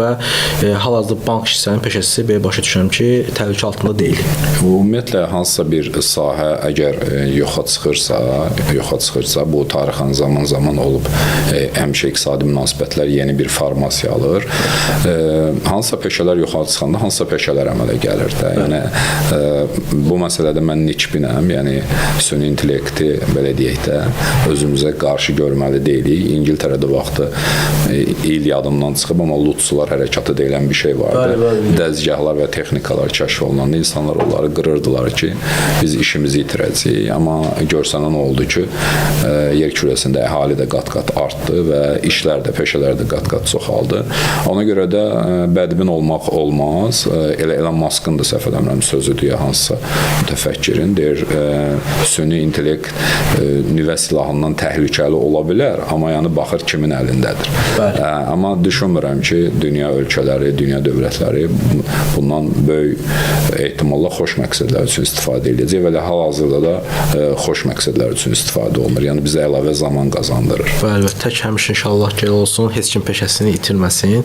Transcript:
və hal-hazırda bank işçilərinin peşəsi belə başa düşürəm ki, təhlükə altında deyil. Ümumiyyətlə hansısa bir sahə əgər yoxa çıxırsa, bu tarixən zaman olub, həmişə iqtisadi münasibətlər yeni bir formasiya alır. Hansısa peşələr yoxa çıxanda hansısa peşələr əmələ gəlir də. Yəni bu məsələdə mən nikbinəm, yəni süni intellekti belə deyək də özümüzə qarşı görməli deyilik. İngiltərədə vaxtı il yadımdan çıxıb, amma Lutsular hərəkatı deyilən bir şey vardı. Dəzgahlar və texnikalar kəşf olunanda insanlar onları qırırdılar ki, biz işimizi itirəcəyik. Amma görsənən oldu ki, yer kürəsində əhali də qat-qat artdı və işlər də, peşələr də qat-qat çoxaldı. Ona görə də bədbin olmaq olmaz. Elə Elon Musk'ın da səhv eləmirəm sözüdür ya, hansısa mütəfəkkirin deyir, süni intellekt nüvə silahından təhlükəli ola bilər, amma yəni baxır kimin əlindədir. Amma düşünmürəm ki, dünya ölkələri, dünya dövlətləri bundan böyük ehtimalla xoş məqsədlər üçün istifadə edəcək və hal-hazırda da xoş məqsədlər üçün istifadə olunur. Yəni bizə əlavə zaman qazandırır. Bəli, tək həmişə inşallah gəl olsun, heç kim peşəsini itirməsin.